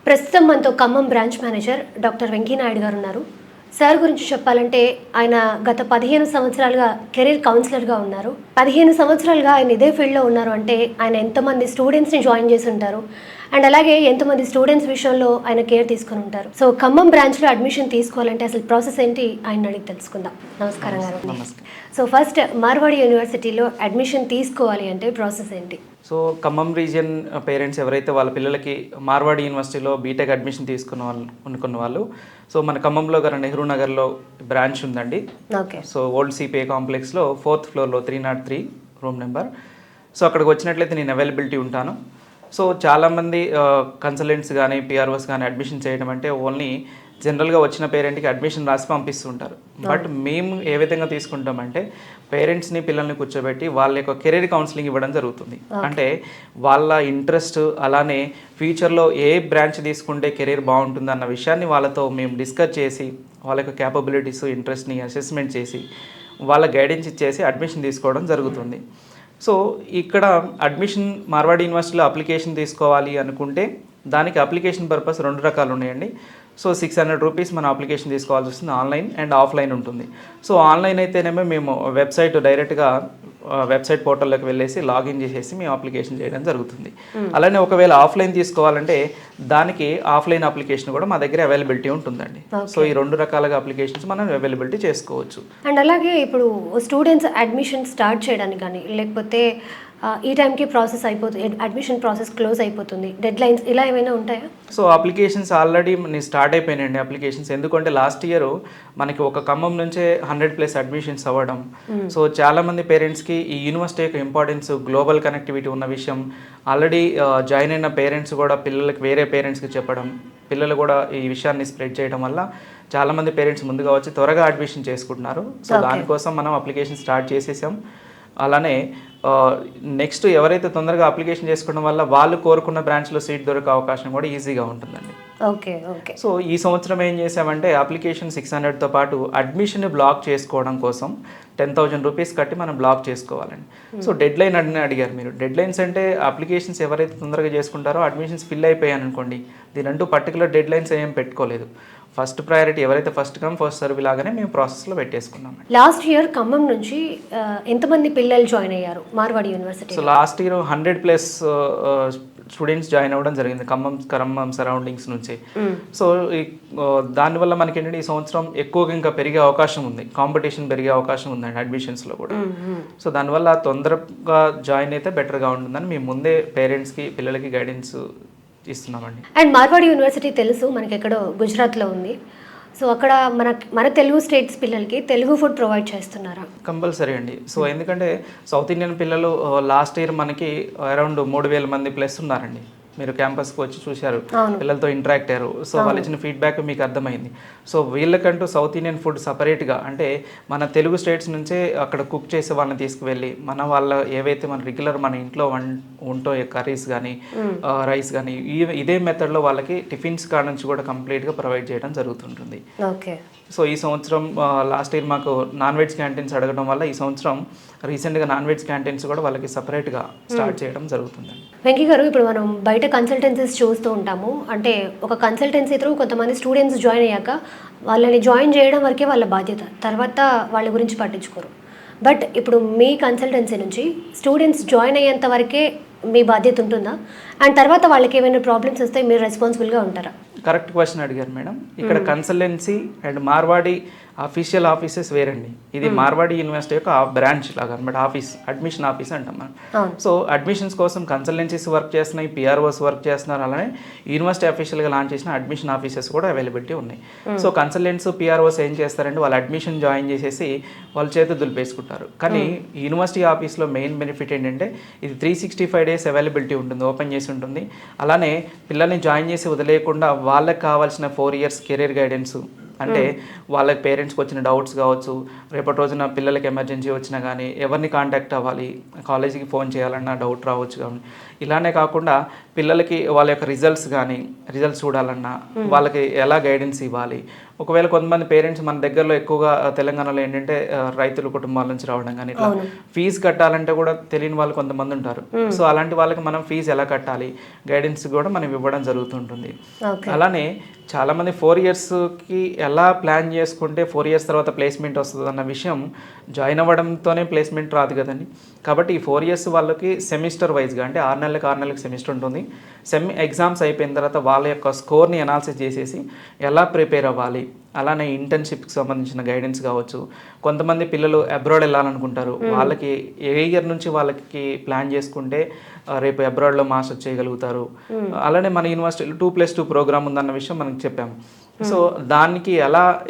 ప్రస్తుతం మనతో Khammam branch manager doctor Venky Naidu గారు ఉన్నారు. సార్ గురించి చెప్పాలంటే ఆయన గత 15 సంవత్సరాలుగా కెరీర్ కౌన్సిలర్గా ఉన్నారు. 15 సంవత్సరాలుగా ఆయన ఇదే ఫీల్డ్లో ఉన్నారు అంటే ఆయన ఎంతమంది స్టూడెంట్స్ని జాయిన్ చేసి ఉంటారు, అండ్ అలాగే ఎంతమంది స్టూడెంట్స్ విషయంలో ఆయన కేర్ తీసుకుని ఉంటారు. సో ఖమ్మం బ్రాంచ్లో అడ్మిషన్ తీసుకోవాలంటే అసలు ప్రాసెస్ ఏంటి ఆయన అడిగి తెలుసుకుందాం. నమస్కారం గారు. సో ఫస్ట్ మార్వాడి యూనివర్సిటీలో అడ్మిషన్ తీసుకోవాలి అంటే ప్రాసెస్ ఏంటి? సో ఖమ్మం రీజియన్ పేరెంట్స్ ఎవరైతే వాళ్ళ పిల్లలకి మార్వాడి యూనివర్సిటీలో బీటెక్ అడ్మిషన్ అనుకున్న వాళ్ళు సో మన ఖమ్మంలో గారు నెహ్రూ నగర్లో బ్రాంచ్ ఉందండి. ఓకే. సో ఓల్డ్ సిపిఐ కాంప్లెక్స్లో 4th ఫ్లోర్లో 303 రూమ్ నెంబర్. సో అక్కడికి వచ్చినట్లయితే నేను అవైలబిలిటీ ఉంటాను. సో చాలామంది కన్సల్టెంట్స్ కానీ పిఆర్ఓస్ కానీ అడ్మిషన్ చేయడం అంటే ఓన్లీ జనరల్గా వచ్చిన పేరెంట్కి అడ్మిషన్ రాసి పంపిస్తుంటారు. బట్ మేము ఏ విధంగా తీసుకుంటామంటే పేరెంట్స్ని పిల్లల్ని కూర్చోబెట్టి వాళ్ళ యొక్క కెరీర్ కౌన్సిలింగ్ ఇవ్వడం జరుగుతుంది. అంటే వాళ్ళ ఇంట్రెస్ట్ అలానే ఫ్యూచర్లో ఏ బ్రాంచ్ తీసుకుంటే కెరీర్ బాగుంటుంది అన్న విషయాన్ని వాళ్ళతో మేము డిస్కస్ చేసి వాళ్ళ యొక్క క్యాపబిలిటీస్ ఇంట్రెస్ట్ని అసెస్మెంట్ చేసి వాళ్ళ గైడెన్స్ ఇచ్చేసి అడ్మిషన్ తీసుకోవడం జరుగుతుంది. సో ఇక్కడ అడ్మిషన్ మార్వాడి యూనివర్సిటీలో అప్లికేషన్ తీసుకోవాలి అనుకుంటే దానికి అప్లికేషన్ పర్పస్ 2 రకాలు ఉన్నాయండి. సో 600 రూపీస్ మన అప్లికేషన్ తీసుకోవాల్సి వస్తుంది, ఆన్లైన్ అండ్ ఆఫ్లైన్ ఉంటుంది. సో ఆన్లైన్ అయితేనేమో మేము వెబ్సైట్ డైరెక్ట్గా వెబ్సైట్ పోర్టల్లోకి వెళ్ళేసి లాగిన్ చేసేసి మేము అప్లికేషన్ చేయడం జరుగుతుంది. అలానే ఒకవేళ ఆఫ్లైన్ తీసుకోవాలంటే దానికి ఆఫ్లైన్ అప్లికేషన్ కూడా మా దగ్గర అవైలబిలిటీ ఉంటుందండి. సో ఈ 2 రకాలుగా అప్లికేషన్స్ మనం అవైలబిలిటీ చేసుకోవచ్చు. అండ్ అలాగే ఇప్పుడు స్టూడెంట్స్ అడ్మిషన్ స్టార్ట్ చేయడానికి కానీ లేకపోతే ఈ టైంకి ప్రాసెస్ అయిపోతుంది, అడ్మిషన్ ప్రాసెస్ క్లోజ్ అయిపోతుంది, డెడ్ లైన్స్ ఇలా ఏమైనా ఉంటాయా? సో అప్లికేషన్స్ ఆల్రెడీ స్టార్ట్ అయిపోయినాయండి అప్లికేషన్స్. ఎందుకంటే లాస్ట్ ఇయర్ మనకి ఒక ఖమ్మం నుంచే 100+ అడ్మిషన్స్ అవ్వడం. సో చాలామంది పేరెంట్స్కి ఈ యూనివర్సిటీ యొక్క ఇంపార్టెన్స్, గ్లోబల్ కనెక్టివిటీ ఉన్న విషయం ఆల్రెడీ జాయిన్ అయిన పేరెంట్స్ కూడా పిల్లలకి వేరే పేరెంట్స్కి చెప్పడం, పిల్లలు కూడా ఈ విషయాన్ని స్ప్రెడ్ చేయడం వల్ల చాలామంది పేరెంట్స్ ముందుగా వచ్చి త్వరగా అడ్మిషన్ చేసుకుంటున్నారు. సో దానికోసం మనం అప్లికేషన్ స్టార్ట్ చేసేసాం. అలానే నెక్స్ట్ ఎవరైతే తొందరగా అప్లికేషన్ చేసుకోవడం వల్ల వాళ్ళు కోరుకున్న బ్రాంచ్లో సీట్ దొరికే అవకాశం కూడా ఈజీగా ఉంటుందండి. Okay okay. సో ఈ సంవత్సరం ఏం చేసామంటే అప్లికేషన్ 600తో పాటు అడ్మిషన్ బ్లాక్ చేసుకోవడం కోసం 10,000 రూపీస్ కట్టి మనం బ్లాక్ చేసుకోవాలండి. సో డెడ్ లైన్ అడిగారు మీరు. డెడ్ లైన్స్ అంటే అప్లికేషన్స్ ఎవరైతే తొందరగా చేసుకుంటారో అడ్మిషన్స్ ఫిల్ అయిపోయాను అనుకోండి, దీనంటూ పర్టికులర్ డెడ్ లైన్స్ ఏం పెట్టుకోలేదు. ఫస్ట్ ప్రయారిటీ ఎవరైతే ఫస్ట్ కమ్ ఫస్ట్ సర్వ్ లాగానే మేము ప్రాసెస్లో పెట్టేసుకున్నాం. లాస్ట్ ఇయర్ ఖమ్మం నుంచి ఎంతమంది పిల్లలు జాయిన్ అయ్యారు Marwadi university? So last year 100+ students join అవ్వడం జరిగింది ఖమ్మం సరౌండింగ్స్ నుంచి. సో దానివల్ల మనకి ఏంటంటే ఈ సంవత్సరం ఎక్కువగా ఇంకా పెరిగే అవకాశం ఉంది, కాంపిటీషన్ పెరిగే అవకాశం ఉందండి అడ్మిషన్స్లో కూడా. సో దానివల్ల తొందరగా జాయిన్ అయితే బెటర్గా ఉంటుందని మేము ముందే పేరెంట్స్కి పిల్లలకి గైడెన్స్ ఇస్తున్నామండి. అండ్ మార్వాడి యూనివర్సిటీ తెలుసు మనకి ఎక్కడో గుజరాత్లో ఉంది. సో అక్కడ మన తెలుగు స్టేట్స్ పిల్లలకి తెలుగు ఫుడ్ ప్రొవైడ్ చేస్తున్నారా? కంపల్సరీ అండి. సో ఎందుకంటే సౌత్ ఇండియన్ పిల్లలు లాస్ట్ ఇయర్ మనకి అరౌండ్ 3,000 మంది ప్లస్ ఉన్నారండి. మీరు క్యాంపస్కి వచ్చి చూశారు, పిల్లలతో ఇంటరాక్ట్ అయ్యారు. సో వాళ్ళు ఇచ్చిన ఫీడ్బ్యాక్ మీకు అర్థమైంది. సో వీళ్ళకంటూ సౌత్ ఇండియన్ ఫుడ్ సపరేట్గా, అంటే మన తెలుగు స్టేట్స్ నుంచే అక్కడ కుక్ చేసే వాళ్ళని తీసుకువెళ్ళి వాళ్ళ ఏవైతే మన రెగ్యులర్ మన ఇంట్లో ఉంటో కర్రీస్ కానీ రైస్ కానీ ఇదే మెథడ్లో వాళ్ళకి టిఫిన్స్ కాడ నుంచి కూడా కంప్లీట్గా ప్రొవైడ్ చేయడం జరుగుతుంటుంది. ఓకే. సో ఈ సంవత్సరం లాస్ట్ ఇయర్ మాకు నాన్ వెజ్ క్యాంటీన్స్ అడగడం వల్ల ఈ సంవత్సరం రీసెంట్గా నాన్ వెజ్ క్యాంటీన్స్ కూడా వాళ్ళకి సపరేట్గా స్టార్ట్ చేయడం జరుగుతుంది. వెంకీ గారు, ఇప్పుడు మనం బయట కన్సల్టెన్సీస్ చూస్తూ ఉంటాము. అంటే ఒక కన్సల్టెన్సీ త్రూ కొంతమంది స్టూడెంట్స్ జాయిన్ అయ్యాక వాళ్ళని జాయిన్ చేయడం వరకే వాళ్ళ బాధ్యత, తర్వాత వాళ్ళ గురించి పట్టించుకోరు. బట్ ఇప్పుడు మీ కన్సల్టెన్సీ నుంచి స్టూడెంట్స్ జాయిన్ అయ్యేంత వరకే మీ బాధ్యత ఉంటుందా? అండ్ తర్వాత వాళ్ళకి ఏమైనా ప్రాబ్లమ్స్ వస్తే మీరు రెస్పాన్సిబుల్గా ఉంటారా? కరెక్ట్ క్వశ్చన్ అడిగారు మేడం. ఇక్కడ consultancy and Marwadi official offices వేరండి. ఇది మార్వాడి యూనివర్సిటీ యొక్క బ్రాంచ్ లాగా అనమాట, ఆఫీస్, అడ్మిషన్ ఆఫీస్ అంటాం మనం. సో అడ్మిషన్స్ కోసం కన్సల్టెన్సీస్ వర్క్ చేస్తున్నాయి, పిఆర్ఓస్ వర్క్ చేస్తున్నారు. అలానే యూనివర్సిటీ అఫీషియల్గా లాంచ్ చేసిన అడ్మిషన్ ఆఫీసెస్ కూడా అవైలబిలిటీ ఉన్నాయి. సో కన్సల్టెంట్స్, పిఆర్ఓస్ ఏం చేస్తారంటే వాళ్ళు అడ్మిషన్ జాయిన్ చేసేసి వాళ్ళ చేత దులిపేసుకుంటారు. కానీ యూనివర్సిటీ ఆఫీస్లో మెయిన్ బెనిఫిట్ ఏంటంటే ఇది 365 days అవైలబిలిటీ ఉంటుంది, ఓపెన్ చేసి ఉంటుంది. అలానే పిల్లల్ని జాయిన్ చేసి వదిలేయకుండా వాళ్ళకి కావాల్సిన 4 years కెరీర్ గైడెన్స్, అంటే వాళ్ళకి పేరెంట్స్కి వచ్చిన డౌట్స్ కావచ్చు, రేపటి రోజున పిల్లలకి ఎమర్జెన్సీ వచ్చినా కానీ ఎవరిని కాంటాక్ట్ అవ్వాలి, కాలేజీకి ఫోన్ చేయాలన్నా డౌట్ రావచ్చు. కానీ ఇలానే కాకుండా పిల్లలకి వాళ్ళ యొక్క రిజల్ట్స్ చూడాలన్నా వాళ్ళకి ఎలా గైడెన్స్ ఇవ్వాలి. ఒకవేళ కొంతమంది పేరెంట్స్ మన దగ్గరలో ఎక్కువగా తెలంగాణలో ఏంటంటే రైతుల కుటుంబాల నుంచి రావడం కానీ ఇట్లా ఫీజు కట్టాలంటే కూడా తెలియని వాళ్ళు కొంతమంది ఉంటారు. సో అలాంటి వాళ్ళకి మనం ఫీజు ఎలా కట్టాలి, గైడెన్స్ కూడా మనం ఇవ్వడం జరుగుతుంటుంది. అలానే చాలామంది 4 yearsకి ఎలా ప్లాన్ చేసుకుంటే 4 years తర్వాత ప్లేస్మెంట్ వస్తుంది అన్న విషయం జాయిన్ అవ్వడంతోనే ప్లేస్మెంట్ రాదు కదండి. కాబట్టి ఈ 4 years వాళ్ళకి సెమిస్టర్ వైజ్గా, అంటే 6 నెలలకు సెమిస్టర్ ఉంటుంది. ఎగ్జామ్స్ అయిపోయిన తర్వాత వాళ్ళ యొక్క స్కోర్ని అనాలిసిస్ చేసేసి ఎలా ప్రిపేర్ అవ్వాలి, అలానే ఇంటర్న్షిప్కి సంబంధించిన గైడెన్స్ కావచ్చు. కొంతమంది పిల్లలు అబ్రాడ్ వెళ్ళాలనుకుంటారు, వాళ్ళకి ఏ ఇయర్ నుంచి వాళ్ళకి ప్లాన్ చేసుకుంటే రేపు అబ్రాడ్లో మాస్టర్స్ చేయగలుగుతారు. అలానే మన యూనివర్సిటీలో 2+2 ప్రోగ్రామ్ ఉందన్న విషయం మనకు చెప్పాము. సో దానికి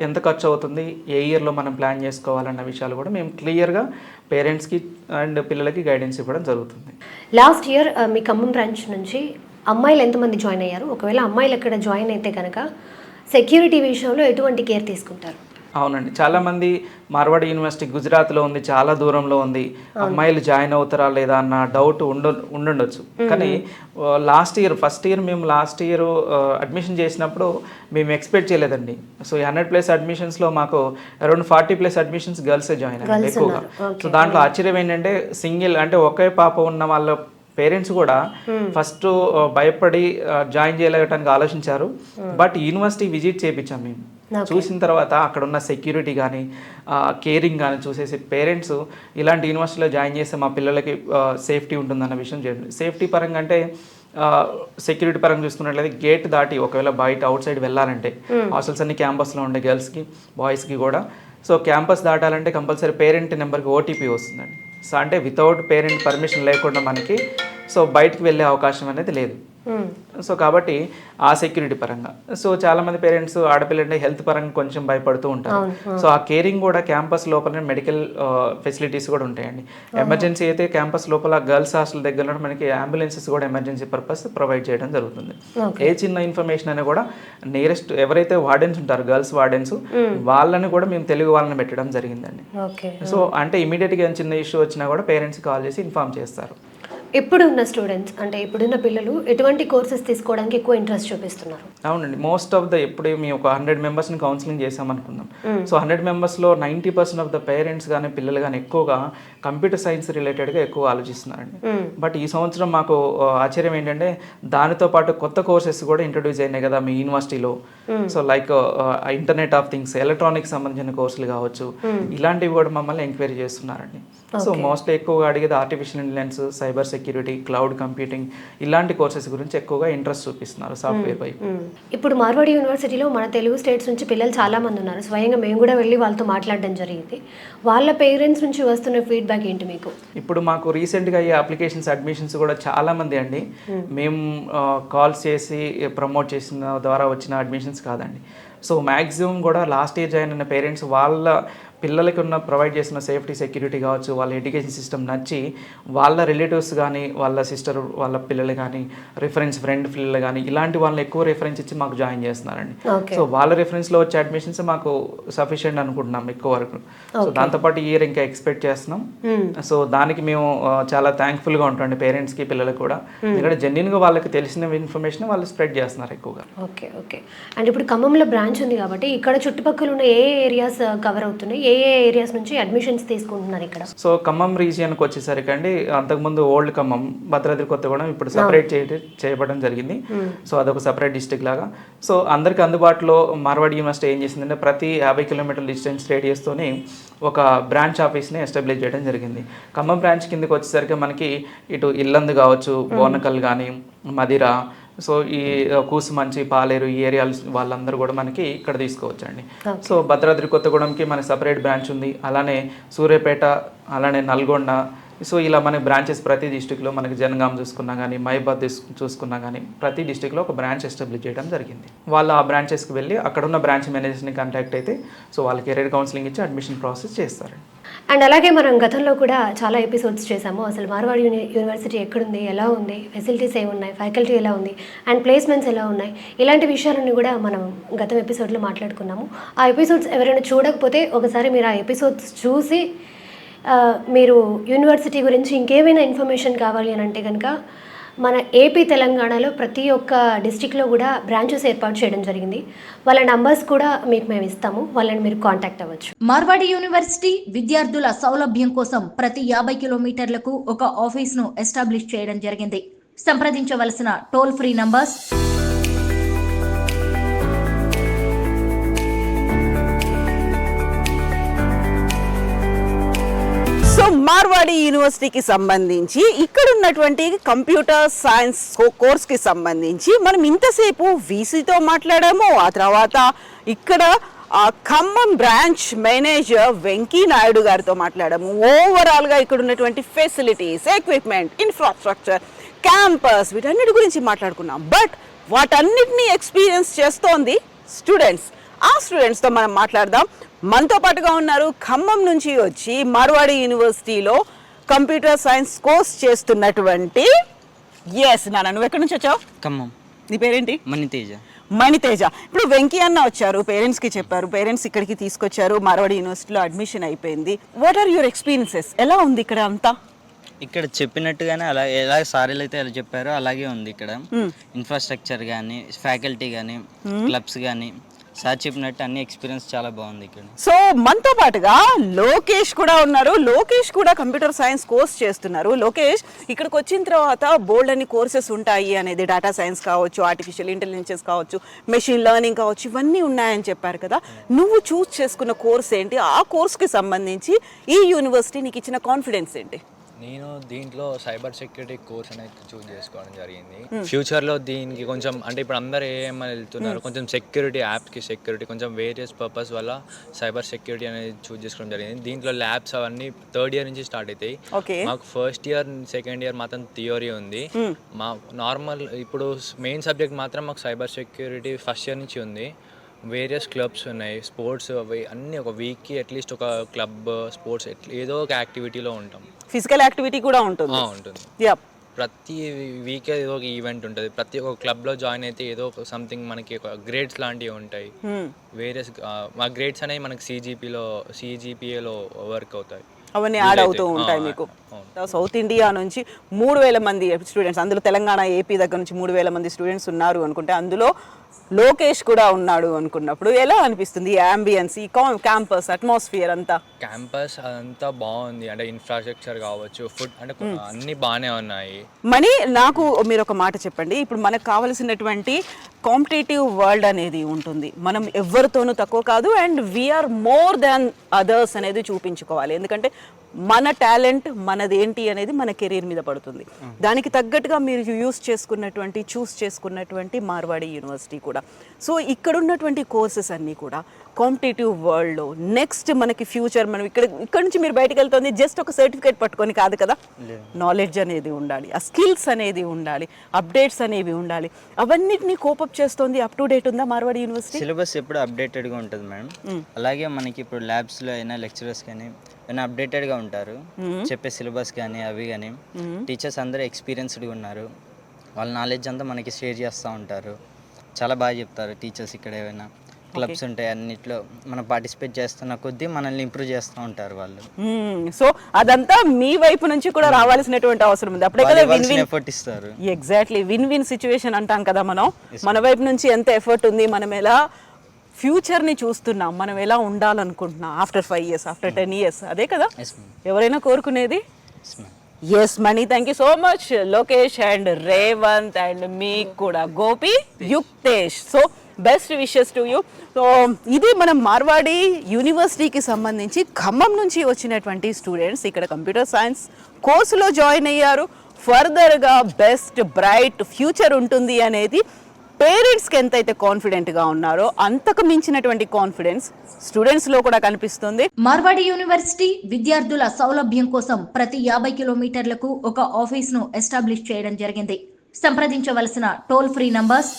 ఎంత ఖర్చు అవుతుంది, ఏ ఇయర్లో మనం ప్లాన్ చేసుకోవాలన్న విషయాలు కూడా మేము క్లియర్గా పేరెంట్స్కి అండ్ పిల్లలకి గైడెన్స్ ఇవ్వడం జరుగుతుంది. లాస్ట్ ఇయర్ మీ ఖమ్మం బ్రాంచ్ నుంచి అమ్మాయిలు ఎంతమంది జాయిన్ అయ్యారు? ఒకవేళ అమ్మాయిలు ఎక్కడ జాయిన్ అయితే కనుక సెక్యూరిటీ విషయంలో ఎటువంటి కేర్ తీసుకుంటారు? అవునండి, చాలామంది మార్వాడి యూనివర్సిటీ గుజరాత్లో ఉంది, చాలా దూరంలో ఉంది, అమ్మాయిలు జాయిన్ అవుతారా లేదా అన్న డౌట్ ఉండుండొచ్చు. కానీ ఫస్ట్ ఇయర్ మేము అడ్మిషన్ చేసినప్పుడు మేము ఎక్స్పెక్ట్ చేయలేదండి. సో 100+ అడ్మిషన్స్లో మాకు అరౌండ్ 40+ అడ్మిషన్స్ గర్ల్సే జాయిన్ అయ్యారు ఎక్కువగా. సో దాంట్లో ఆశ్చర్యం ఏంటంటే సింగిల్, అంటే ఒకే పాప ఉన్న వాళ్ళ పేరెంట్స్ కూడా ఫస్ట్ భయపడి జాయిన్ చేయలేటానికి ఆలోచించారు. బట్ యూనివర్సిటీ విజిట్ చేయించాం మేము. చూసిన తర్వాత అక్కడ ఉన్న సెక్యూరిటీ కానీ కేరింగ్ కానీ చూసేసి పేరెంట్స్ ఇలాంటి యూనివర్సిటీలో జాయిన్ చేస్తే మా పిల్లలకి సేఫ్టీ ఉంటుందన్న విషయం చెప్పండి. సేఫ్టీ పరంగా అంటే సెక్యూరిటీ పరంగా చూసుకున్నట్లయితే గేట్ దాటి ఒకవేళ బయట అవుట్ సైడ్ వెళ్ళాలంటే హాస్టల్స్ అన్ని క్యాంపస్లో ఉండే గర్ల్స్కి బాయ్స్కి కూడా, సో క్యాంపస్ దాటాలంటే కంపల్సరీ పేరెంట్ నెంబర్కి ఓటీపీ వస్తుందండి. సో అంటే వితౌట్ పేరెంట్ పర్మిషన్ లేకుండా మనకి సో బయటికి వెళ్ళే అవకాశం అనేది లేదు. సో కాబట్టి ఆ సెక్యూరిటీ పరంగా సో చాలామంది పేరెంట్స్ ఆడపిల్లంటే హెల్త్ పరంగా కొంచెం భయపడుతూ ఉంటారు. సో ఆ కేరింగ్ కూడా క్యాంపస్ లోపల మెడికల్ ఫెసిలిటీస్ కూడా ఉంటాయండి. ఎమర్జెన్సీ అయితే క్యాంపస్ లోపల గర్ల్స్ హాస్టల్ దగ్గర మనకి అంబులెన్సెస్ కూడా ఎమర్జెన్సీ పర్పస్ ప్రొవైడ్ చేయడం జరుగుతుంది. ఏ చిన్న ఇన్ఫర్మేషన్ అయినా కూడా నియరెస్ట్ ఎవరైతే వార్డెన్స్ ఉంటారో గర్ల్స్ వార్డెన్స్ వాళ్ళని కూడా మేము తెలుగు వాళ్ళని పెట్టడం జరిగిందండి. సో అంటే ఇమీడియట్గా చిన్న ఇష్యూ వచ్చినా కూడా పేరెంట్స్ కాల్ చేసి ఇన్ఫార్మ్ చేస్తారు. ఇప్పుడున్న స్టూడెంట్స్ అంటే ఇప్పుడున్న పిల్లలు ఎటువంటి కోర్సెస్ తీసుకోవడానికి ఎక్కువ ఇంట్రెస్ట్ చూపిస్తున్నారు? అవునండి, మోస్ట్ ఆఫ్ ద ఎప్పుడు మేము ఒక 100 మెంబర్స్ని కౌన్సిలింగ్ చేసామనుకున్నాం. సో 100 మెంబర్స్లో 90% ఆఫ్ ద పేరెంట్స్ కానీ పిల్లలు కానీ ఎక్కువగా కంప్యూటర్ సైన్స్ రిలేటెడ్గా ఎక్కువ ఆలోచిస్తున్నారండి. బట్ ఈ సంవత్సరం మాకు ఆశ్చర్యం ఏంటంటే దానితో పాటు కొత్త కోర్సెస్ కూడా ఇంట్రొడ్యూస్ అయినాయి కదా మీ యూనివర్సిటీలో. So like internet of things, electronics సంబంధించిన కోర్సులు కావచ్చు, ఇలాంటివి కూడా మమ్మల్ని ఎంక్వైరీ చేస్తున్నారండి. సో మోస్ట్లీ ఎక్కువగా అడిగేది artificial intelligence, cyber security, cloud computing ఇలాంటి కోర్సెస్ గురించి ఎక్కువగా ఇంట్రెస్ట్ చూపిస్తున్నారు సాఫ్ట్వేర్ వైపు. ఇప్పుడు మార్వాడి యూనివర్సిటీలో మన తెలుగు స్టేట్స్ నుంచి పిల్లలు చాలా మంది ఉన్నారు. స్వయంగా మేము కూడా వెళ్ళి వాళ్ళతో మాట్లాడడం జరిగింది. వాళ్ళ పేరెంట్స్ నుంచి వస్తున్న ఫీడ్బ్యాక్ ఏంటి మీకు? ఇప్పుడు మాకు రీసెంట్గా అయ్యే అప్లికేషన్స్ అడ్మిషన్స్ కూడా చాలా మంది అండి. మేము కాల్స్ చేసి ప్రమోట్ చేసిన ద్వారా వచ్చిన అడ్మిషన్స్ కాదండి. సో మ్యాక్సిమం కూడా లాస్ట్ ఇయర్ జాయిన్ అయిన పేరెంట్స్ వాళ్ళ పిల్లలకి ఉన్న ప్రొవైడ్ చేసిన సేఫ్టీ సెక్యూరిటీ కావచ్చు, వాళ్ళ ఎడ్యుకేషన్ సిస్టమ్ నచ్చి వాళ్ళ రిలేటివ్స్ కానీ వాళ్ళ సిస్టర్ వాళ్ళ పిల్లలు కానీ ఫ్రెండ్ పిల్లలు కానీ ఇలాంటి వాళ్ళని ఎక్కువ రిఫరెన్స్ ఇచ్చి మాకు జాయిన్ చేస్తున్నారండి. సో వాళ్ళ రిఫరెన్స్లో వచ్చే అడ్మిషన్స్ మాకు సఫిషియెంట్ అనుకుంటున్నాం ఎక్కువ వరకు. సో దాంతోపాటు ఈ ఇయర్ ఇంకా ఎక్స్పెక్ట్ చేస్తున్నాం. సో దానికి మేము చాలా థ్యాంక్ఫుల్గా ఉంటాం పేరెంట్స్కి పిల్లలకు కూడా. ఎందుకంటే జెన్యున్గా వాళ్ళకి తెలిసిన ఇన్ఫర్మేషన్ వాళ్ళు స్ప్రెడ్ చేస్తున్నారు ఎక్కువగా. Okay okay. అండ్ ఇప్పుడు ఖమ్మంలో బ్రాంచ్ ఉంది కాబట్టి ఇక్కడ చుట్టుపక్కల ఉన్న ఏ ఏరియాస్ కవర్ అవుతున్నాయి, ఏ ఏరియాస్ నుంచి అడ్మిషన్స్ తీసుకుంటున్నారు ఇక్కడ? సో ఖమ్మం రీజియన్కి వచ్చేసరికి అండి అంతకుముందు ఓల్డ్ ఖమ్మం, భద్రాద్రి కొత్తగూడెం ఇప్పుడు సపరేట్ చేయబడడం జరిగింది. సో అదొక సపరేట్ డిస్ట్రిక్ట్ లాగా. సో అందరికి అందుబాటులో మార్వాడి యూనివర్సిటీ ఏం చేసిందంటే ప్రతి 50 కిలోమీటర్ల డిస్టెన్స్ రేడియస్తోని ఒక బ్రాంచ్ ఆఫీస్ని ఎస్టాబ్లిష్ చేయడం జరిగింది. ఖమ్మం బ్రాంచ్ కిందకి వచ్చేసరికి మనకి ఇటు ఇల్లందు కావచ్చు, బోనకల్ కానీ, మదిర, సో ఈ కూసుమంచి, పాలేరు ఈ ఏరియాలు వాళ్ళందరూ కూడా మనకి ఇక్కడ తీసుకోవచ్చండి. సో భద్రాద్రి కొత్తగూడెంకి మనకి సపరేట్ బ్రాంచ్ ఉంది. అలానే సూర్యాపేట, అలానే నల్గొండ, సో ఇలా మనకి బ్రాంచెస్ ప్రతి డిస్టిక్లో మనకి జనగాం చూసుకున్నా కానీ, మైబాద్ చూసుకున్నా కానీ ప్రతి డిస్టిక్లో ఒక బ్రాంచ్ ఎస్టాబ్లిష్ చేయడం జరిగింది. వాళ్ళు ఆ బ్రాంచెస్కి వెళ్ళి అక్కడ ఉన్న బ్రాంచ్ మేనేజర్స్ని కాంటాక్ట్ అయితే సో వాళ్ళకి కెరీర్ కౌన్సిలింగ్ ఇచ్చి అడ్మిషన్ ప్రాసెస్ చేస్తారండి. అండ్ అలాగే మనం గతంలో కూడా చాలా ఎపిసోడ్స్ చేసాము. అసలు మార్వాడి యూనివర్సిటీ ఎక్కడుంది, ఎలా ఉంది, ఫెసిలిటీస్ ఏమున్నాయి, ఫ్యాకల్టీ ఎలా ఉంది, అండ్ ప్లేస్మెంట్స్ ఎలా ఉన్నాయి, ఇలాంటి విషయాలన్నీ కూడా మనం గతం ఎపిసోడ్లో మాట్లాడుకున్నాము. ఆ ఎపిసోడ్స్ ఎవరైనా చూడకపోతే ఒకసారి మీరు ఆ ఎపిసోడ్స్ చూసి మీరు యూనివర్సిటీ గురించి ఇంకేమైనా ఇన్ఫర్మేషన్ కావాలి అని అంటే కనుక మన ఏపీ తెలంగాణలో ప్రతి ఒక్క డిస్టిక్లో కూడా బ్రాంచెస్ ఏర్పాటు చేయడం జరిగింది. వాళ్ళ నంబర్స్ కూడా మీకు మేము ఇస్తాము, వాళ్ళని మీరు కాంటాక్ట్ అవ్వచ్చు. మార్వాడి యూనివర్సిటీ విద్యార్థుల సౌలభ్యం కోసం ప్రతి 50 కిలోమీటర్లకు ఒక ఆఫీస్ను ఎస్టాబ్లిష్ చేయడం జరిగింది. సంప్రదించవలసిన toll free numbers so Marwadi యూనివర్సిటీకి సంబంధించి ఇక్కడ ఉన్నటువంటి కంప్యూటర్ సైన్స్ కోర్స్కి సంబంధించి మనం ఇంతసేపు వీసీతో మాట్లాడాము. ఆ తర్వాత ఇక్కడ ఖమ్మం బ్రాంచ్ మేనేజర్ వెంకీ నాయుడు గారితో మాట్లాడాము. ఓవరాల్గా ఇక్కడ ఉన్నటువంటి ఫెసిలిటీస్, ఎక్విప్మెంట్, ఇన్ఫ్రాస్ట్రక్చర్, క్యాంపస్ వీటన్నిటి గురించి మాట్లాడుకున్నాం. బట్ వాటన్నిటినీ ఎక్స్పీరియన్స్ చేస్తోంది స్టూడెంట్స్. ఆ స్టూడెంట్స్తో మనం మాట్లాడదాం. మనతో పాటుగా ఉన్నారు ఖమ్మం నుంచి వచ్చి మార్వాడి యూనివర్సిటీలో కంప్యూటర్ సైన్స్ కోర్స్ చేస్తున్నటువంటి నాన్న. నువ్వు ఎక్కడి నుంచి వచ్చావు? ఖమ్మం. నీ పేరేంటి? మణితేజ. ఇప్పుడు వెంకీ అన్న వచ్చారు, పేరెంట్స్కి చెప్పారు, పేరెంట్స్ ఇక్కడికి తీసుకొచ్చారు, మార్వాడి యూనివర్సిటీలో అడ్మిషన్ అయిపోయింది. What are your experiences? ఎలా ఉంది ఇక్కడ అంతా? ఇక్కడ చెప్పినట్టుగానే అలా ఎలా సారీలు అయితే ఎలా చెప్పారో అలాగే ఉంది. ఇక్కడ ఇన్ఫ్రాస్ట్రక్చర్ కానీ, ఫ్యాకల్టీ కానీ, క్లబ్స్ కానీ సార్ చెప్పినట్టు అన్ని ఎక్స్పీరియన్స్ చాలా బాగుంది ఇక్కడ. సో మనతో పాటుగా లోకేష్ కూడా ఉన్నారు. లోకేష్ కూడా కంప్యూటర్ సైన్స్ కోర్స్ చేస్తున్నారు. లోకేష్, ఇక్కడికి వచ్చిన తర్వాత బోల్డ్ అన్ని కోర్సెస్ ఉంటాయి అనేది, డేటా సైన్స్ కావచ్చు, ఆర్టిఫిషియల్ ఇంటెలిజెన్స్ కావచ్చు, మెషిన్ లెర్నింగ్ కావచ్చు, ఇవన్నీ ఉన్నాయని చెప్పారు కదా. నువ్వు చూస్ చేసుకున్న కోర్స్ ఏంటి? ఆ కోర్స్కి సంబంధించి ఈ యూనివర్సిటీ నీకు ఇచ్చిన కాన్ఫిడెన్స్ ఏంటి? నేను దీంట్లో సైబర్ సెక్యూరిటీ కోర్స్ అనేది చూస్ చేసుకోవడం జరిగింది. ఫ్యూచర్లో దీనికి కొంచెం అంటే ఇప్పుడు అందరూ ఏమని వెళ్తున్నారు, కొంచెం సెక్యూరిటీ యాప్కి సెక్యూరిటీ కొంచెం వేరియస్ పర్పస్ వల్ల సైబర్ సెక్యూరిటీ అనేది చూస్ చేసుకోవడం జరిగింది. దీంట్లో ల్యాబ్స్ అవన్నీ థర్డ్ ఇయర్ నుంచి స్టార్ట్ అవుతాయి. మాకు ఫస్ట్ ఇయర్ సెకండ్ ఇయర్ మాత్రం థియరీ ఉంది. మా నార్మల్ ఇప్పుడు మెయిన్ సబ్జెక్ట్ మాత్రం మాకు సైబర్ సెక్యూరిటీ ఫస్ట్ ఇయర్ నుంచి ఉంది. వేరియస్ క్లబ్స్ ఉన్నాయి, స్పోర్ట్స్ అవి అన్నీ ఒక వీక్కి అట్లీస్ట్ ఒక క్లబ్ స్పోర్ట్స్ ఏదో ఒక యాక్టివిటీలో ఉంటాం. ఫిజికల్ యాక్టివిటీ కూడా ఉంటుంది. ప్రతి వీక్ ఏదో ఒక ఈవెంట్ ఉంటుంది. ప్రతి ఒక్క క్లబ్లో జాయిన్ అయితే ఏదో ఒక సంథింగ్ మనకి ఒక గ్రేడ్స్ లాంటివి ఉంటాయి. వేరియస్ మా గ్రేడ్స్ అనేవి మనకి సిజిపిఏలో వర్క్ అవుతాయి. అవన్నీ యాడ్ అవుతూ ఉంటాయి మీకు. సౌత్ ఇండియా నుంచి 3,000 మంది స్టూడెంట్స్, అందులో తెలంగాణ, ఏపీ దగ్గర నుంచి 3,000 మంది స్టూడెంట్స్ ఉన్నారు అనుకుంటే, అందులో లోకేష్ కూడా ఉన్నాడు అనుకున్నప్పుడు ఎలా అనిపిస్తుంది? అంబియన్స్, ఈ క్యాంపస్ అట్మాస్ఫియర్ అంతా? క్యాంపస్ అంతా బాగుంది. అంటే ఇన్ఫ్రాస్ట్రక్చర్ కావచ్చు, ఫుడ్ అంటే అన్ని బాగానే ఉన్నాయి. మనీ, నాకు మీరు ఒక మాట చెప్పండి. ఇప్పుడు మనకు కావలసినటువంటి కాంపిటేటివ్ వరల్డ్ అనేది ఉంటుంది. మనం ఎవరితోనూ తక్కువ కాదు, and we are more than others అనేది చూపించుకోవాలి. ఎందుకంటే మన టాలెంట్ మనదేంటి అనేది మన కెరీర్ మీద పడుతుంది. దానికి తగ్గట్టుగా మీరు చూస్ చేసుకున్నటువంటి మార్వాడి యూనివర్సిటీ కూడా. సో ఇక్కడ ఉన్నటువంటి కోర్సెస్ అన్నీ కూడా కాంపిటేటివ్ వరల్డ్లో నెక్స్ట్ మనకి ఫ్యూచర్, మనం ఇక్కడ నుంచి మీరు బయటకు వెళ్తుంది జస్ట్ ఒక సర్టిఫికేట్ పట్టుకొని కాదు కదా. నాలెడ్జ్ అనేది ఉండాలి, ఆ స్కిల్స్ అనేది ఉండాలి, అప్డేట్స్ అనేవి ఉండాలి. అవన్నిటిని కోపప్ చేస్తుంది. అప్ టు డేట్ ఉందా మార్వాడి యూనివర్సిటీ? సిలబస్ ఎప్పుడు అప్డేటెడ్గా ఉంటుంది మేడం. అలాగే మనకి ఇప్పుడు ల్యాబ్స్లో అయినా లెక్చరర్స్ కానీ అయినా అప్డేటెడ్గా ఉంటారు. చెప్పే సిలబస్ కానీ అవి కానీ టీచర్స్ అందరూ ఎక్స్పీరియన్స్డ్గా ఉన్నారు. వాళ్ళ నాలెడ్జ్ అంతా మనకి షేర్ చేస్తూ ఉంటారు. చాలా బాగా చెప్తారు టీచర్స్. ఇక్కడ ఏమైనా క్లబ్స్ ఉంటాయి, అన్నిట్లో మనం పార్టిసిపేట్ చేస్తున్న కొద్దీ మనల్ని ఇంప్రూవ్ చేస్తూ ఉంటారు వాళ్ళు. సో అదంతా మీ వైపు నుంచి కూడా రావాల్సినటువంటి అవసరం ఉంది. అప్పుడే కదా విన్ విన్ ఎఫర్ట్ ఇస్తారు. ఎగ్జాక్ట్లీ, విన్ విన్ సిచ్యువేషన్ అంటాం కదా మనం. మన వైపు నుంచి ఎంత ఎఫర్ట్ ఉంది, మనం ఎలా ఫ్యూచర్ని చూస్తున్నాం, మనం ఎలా ఉండాలనుకుంటున్నాం ఆఫ్టర్ 5 years, ఆఫ్టర్ 10 years, అదే కదా ఎవరైనా కోరుకునేది. Yes Mani, thank you so much Lokesh and Revanth and మీకు కూడా Gopi, Yukthesh. So best wishes to you. So ఇది మనం మార్వాడి యూనివర్సిటీకి సంబంధించి ఖమ్మం నుంచి వచ్చినటువంటి స్టూడెంట్స్ ఇక్కడ కంప్యూటర్ సైన్స్ కోర్సులో జాయిన్ అయ్యారు. ఫర్దర్గా బెస్ట్ బ్రైట్ ఫ్యూచర్ ఉంటుంది అనేది పేరెంట్స్కి ఎంతైతే కాన్ఫిడెంట్గా ఉన్నారో అంతకు మించినటువంటి కాన్ఫిడెన్స్ స్టూడెంట్స్లో కూడా కనిపిస్తుంది. మార్వాడి యూనివర్సిటీ విద్యార్థుల సౌలభ్యం కోసం ప్రతి 50 కిలోమీటర్లకు ఒక ఆఫీస్ను ఎస్టాబ్లిష్ చేయడం జరిగింది. సంప్రదించవలసిన టోల్ ఫ్రీ నంబర్స్